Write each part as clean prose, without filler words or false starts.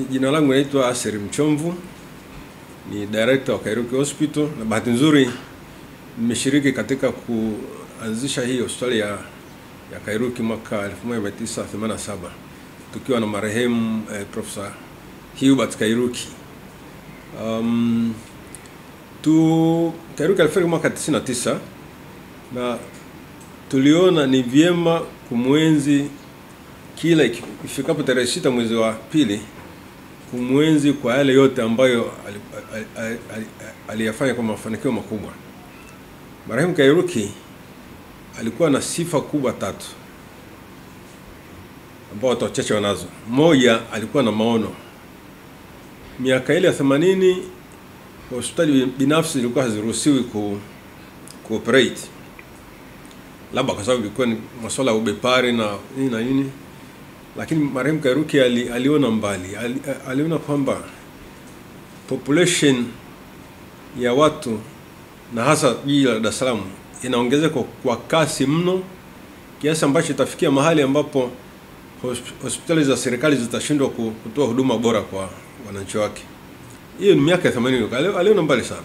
Jina langu naitwa Aseri Mchomvu, ni director wa Kairuki Hospital, na bahati nzuri nimeshiriki katika kuanzisha hii hospitali ya Kairuki mwaka 1987 tukiwa na marehemu Professor Hubert Kairuki. Kairuki alifariki mwaka 99 na tuliona ni vyema kumwenzi kila ifikapo tarehe 6 mwezi wa pili, kumwenzi kwa yale yote ambayo aliyafanya kwa mafanikio makubwa. Marehemu Kairuki alikuwa na sifa kubwa tatu ambao watu wachache wanazo. Moja, alikuwa na maono. Miaka ile ya 80 hospitali binafsi zilikuwa haziruhusiwi kuoperate, labda kwa sababu ilikuwa ni masuala ya ubepari na nini. Lakini marehemu Kairuki aliona mbali. Aliona kwamba population ya watu na hasa jiji la Dar es Salaam inaongezeka kwa kasi mno, kiasi ambacho itafikia mahali ambapo hospitali za serikali zitashindwa kutoa huduma bora kwa wananchi wake. Hiyo ni miaka ya 80. Aliona mbali sana.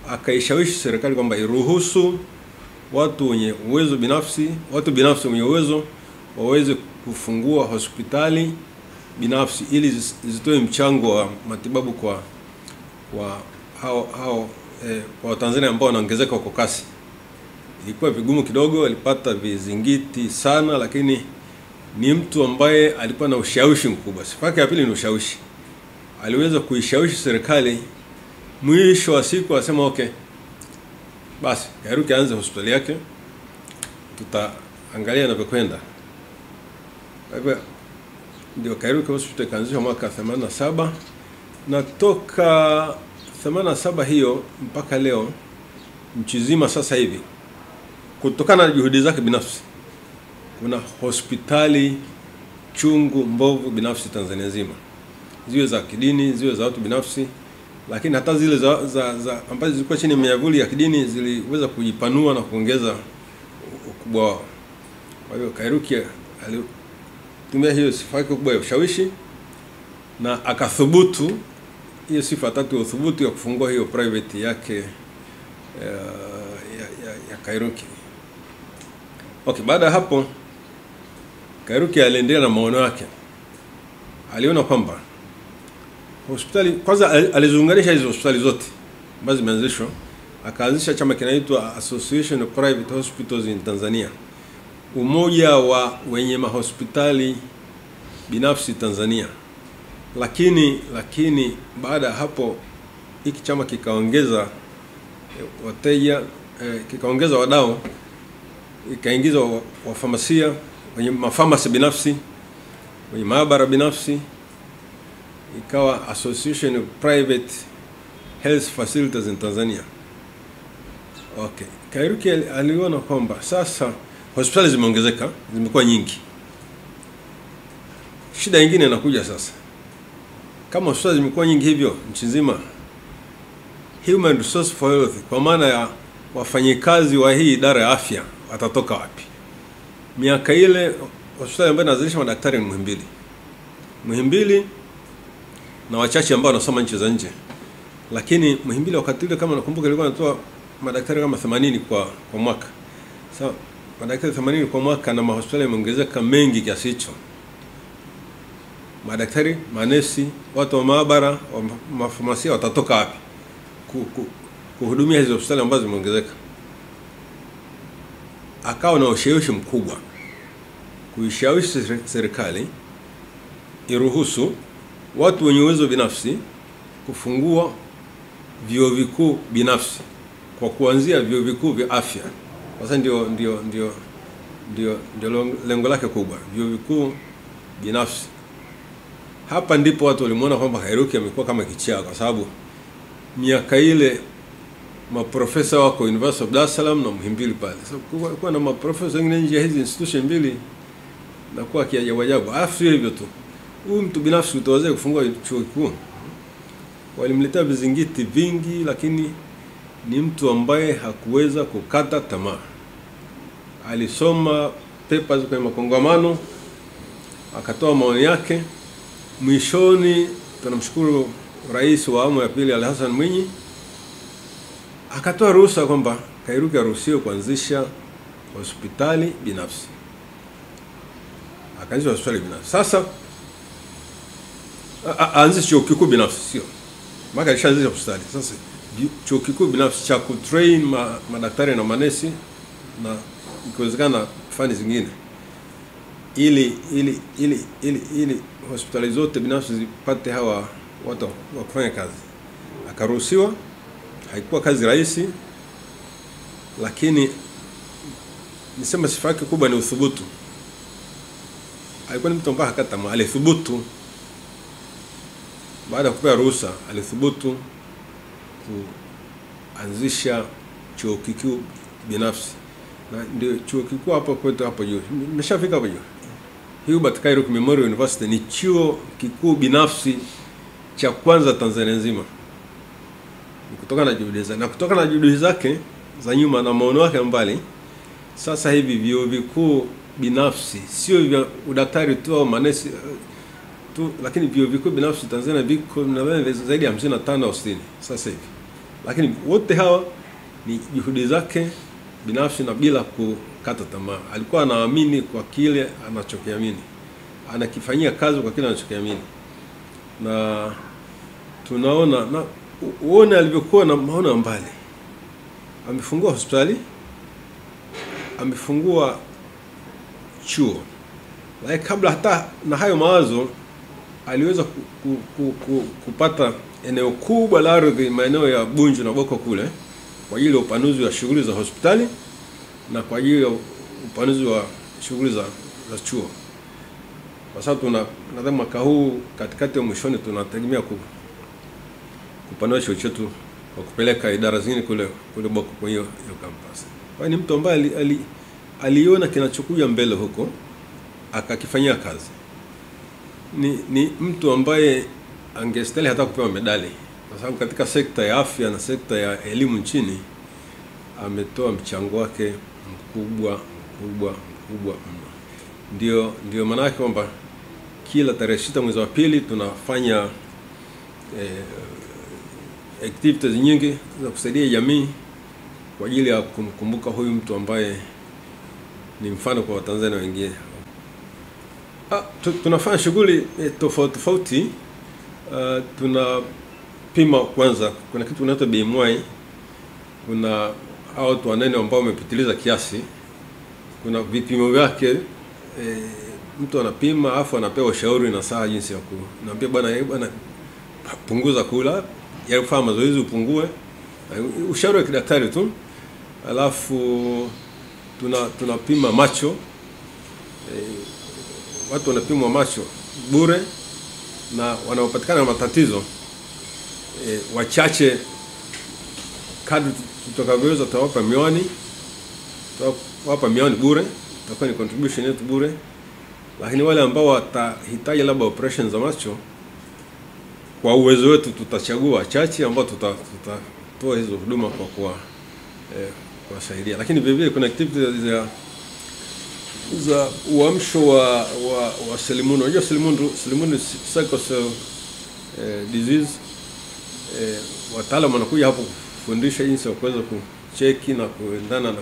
Akaishawishi serikali kwamba iruhusu watu wenye uwezo binafsi, watu binafsi wenye uwezo waweze kufungua hospitali binafsi ili zitoe mchango wa matibabu kwa Watanzania ambao wanaongezeka kwa kasi. Ilikuwa vigumu kidogo, alipata vizingiti sana, lakini ni mtu ambaye alikuwa na ushawishi mkubwa. Sifa yake ya pili ni ushawishi. Aliweza kuishawishi serikali, mwisho wa siku asema okay, basi Kairuki aanze hospitali yake, tutaangalia inavyokwenda. Kwa hivyo ndio Kairuki Hospital ikaanzishwa mwaka 87, na toka 87 hiyo mpaka leo nchi nzima sasa hivi, kutokana na juhudi zake binafsi, kuna hospitali chungu mbovu binafsi Tanzania nzima, ziwe za kidini, ziwe za watu binafsi, lakini hata zile za ambazo zilikuwa chini ya miavuli ya kidini ziliweza kujipanua na kuongeza ukubwa wao. Kwa hiyo Kairuki alitumia hiyo sifa yake kubwa ya ushawishi na akathubutu hiyo sifa tatu ya uthubutu ya kufungua hiyo private yake ya Kairuki. Okay, baada ya hapo Kairuki aliendelea na maono yake. Aliona kwamba hospitali, kwanza alizunganisha hizo hospitali zote ambazo zimeanzishwa, akaanzisha chama kinaitwa Association of Private Hospitals in Tanzania, umoja wa wenye mahospitali binafsi Tanzania. Lakini baada ya hapo hiki chama kikaongeza wateja, kikaongeza wadau, ikaingiza wafamasia, wenye mafamasi binafsi, wenye maabara binafsi, ikawa Association of Private Health Facilities in Tanzania. Okay, Kairuki aliona kwamba sasa hospitali zimeongezeka, zimekuwa nyingi. Shida nyingine inakuja sasa. Kama hospitali zimekuwa nyingi hivyo nchi nzima, human resource for health, kwa maana ya wafanyikazi wa hii idara ya afya, watatoka wapi? Miaka ile hospitali ambayo inazalisha madaktari ni Muhimbili na wachache ambao wanasoma nchi za nje. Lakini Muhimbili wakati ile, kama nakumbuka, ilikuwa inatoa madaktari kama 80 kwa mwaka. Sawa, madaktari 80 kwa mwaka, na mahospitali yameongezeka mengi kiasi hicho. Madaktari, manesi, watu wa maabara, mafamasia watatoka wapi kuhudumia hizo hospitali ambazo zimeongezeka? Akawa na ushawishi mkubwa kuishawishi serikali iruhusu watu wenye uwezo binafsi kufungua vyuo vikuu binafsi, kwa kuanzia vyuo vikuu vya afya. Sasa ndio lengo lake kubwa, vyuo vikuu binafsi. Hapa ndipo watu walimuona kwamba Kairuki amekuwa kama kichaa, kwa sababu miaka ile maprofesa wako University of Dar es Salaam na Muhimbili pale. Sasa kwa na maprofesa wengine nje ya hizi institution mbili, na kwa kiajabu. Alafu hivyo tu, huyu mtu binafsi utaweza kufungua chuo kikuu? Walimletea vizingiti vingi, lakini ni mtu ambaye hakuweza kukata tamaa. Alisoma papers kwenye makongamano, akatoa maoni yake, mwishoni tunamshukuru Rais wa awamu ya pili Ali Hassan Mwinyi akatoa ruhusa kwamba Kairuki aruhusiwe kuanzisha hospitali binafsi. Akaanzisha hospitali binafsi. Sasa aanzishe chuo kikuu binafsi, sio. Maka alishaanzisha hospitali. Sasa chuo kikuu binafsi cha kutrain madaktari na manesi na ikiwezekana fani zingine ili hospitali zote binafsi zipate hawa watu wa kufanya kazi. Akaruhusiwa. Haikuwa kazi rahisi, lakini nisema sifa yake kubwa ni uthubutu. Alikuwa ni mtu ambaye hakata tamaa, alithubutu. Baada ya kupewa ruhusa, alithubutu kuanzisha chuo kikuu binafsi. Na ndio chuo kikuu hapo kwetu hapo juu. Nimeshafika hapo juu. Hubert Kairuki Memorial University ni chuo kikuu binafsi cha kwanza Tanzania nzima. Kutokana na juhudi zake za nyuma na maono yake mbali, sasa hivi vyuo vikuu binafsi sio vya udaktari tu au manesi tu, lakini vyuo vikuu binafsi Tanzania viko na zaidi ya 55 au 60 sasa hivi. Lakini wote hawa ni juhudi zake binafsi na bila kukata tamaa. Alikuwa anaamini kwa kile anachokiamini, anakifanyia kazi kwa kile anachokiamini, na tunaona na uone alivyokuwa na maono mbali. Amefungua hospitali, amefungua chuo. Lakini kabla hata na hayo mawazo aliweza kupata eneo kubwa la ardhi maeneo ya Bunju na Boko kule kwa ajili ya upanuzi wa shughuli za hospitali na kwa ajili ya upanuzi wa shughuli za chuo. Kwa sababu nadhani mwaka huu katikati ya mwishoni tunategemea kupanua chuo chetu kwa kupeleka idara zingine kule Boko kwa hiyo campus. Kwa ni mtu ambaye aliona kinachokuja mbele huko akakifanyia kazi. Ni mtu ambaye angestahili hata kupewa medali, kwa sababu katika sekta ya afya na sekta ya elimu nchini ametoa mchango wake mkubwa mno. Ndio maana yake kwamba kila tarehe 6 mwezi wa pili tunafanya activities nyingi za kusaidia jamii kwa ajili ya kumkumbuka huyu mtu ambaye ni mfano kwa Watanzania wengine. Tunafanya shughuli tofauti. Tunapima kwanza, kuna kitu kinaitwa BMI. Kuna watu wanene ambao wamepitiliza kiasi. Kuna vipimo vyake, mtu anapima afu anapewa ushauri na saa jinsi ya kunaambia bwana punguza kula, ya kufanya mazoezi upungue. Ushauri wa kidaktari tu. Alafu tunapima macho. Watu wanapimwa macho bure, na wanaopatikana na matatizo wachache kadri tutakavyoweza tutawapa miwani. Tutawapa miwani bure, itakuwa ni contribution yetu bure. Lakini wale ambao watahitaji labda operation za macho, kwa uwezo wetu tutachagua wachache ambao tutatoa hizo huduma kwa kuwasaidia. Lakini vile vile kuna activities za uamsho wa selimundu. Unajua selimundu sickle cell disease. Wataalamu wanakuja hapo kufundisha jinsi ya kuweza kucheki na kuendana na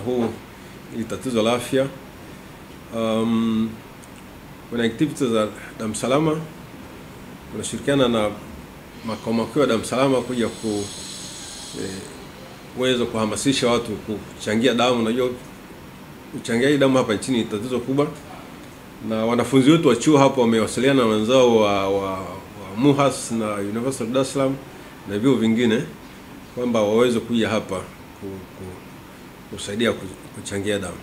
hili tatizo la afya. Kuna activities za damu salama. Tunashirikiana na makao makuu ya damu salama kuja kuweza kuhamasisha watu kuchangia damu. Unajua uchangiaji damu hapa nchini tatizo kubwa, na wanafunzi wetu wa chuo hapo wamewasiliana na wenzao wa MUHAS na University of Dar es Salaam na vyuo vingine kwamba waweze kuja hapa kusaidia kuchangia damu.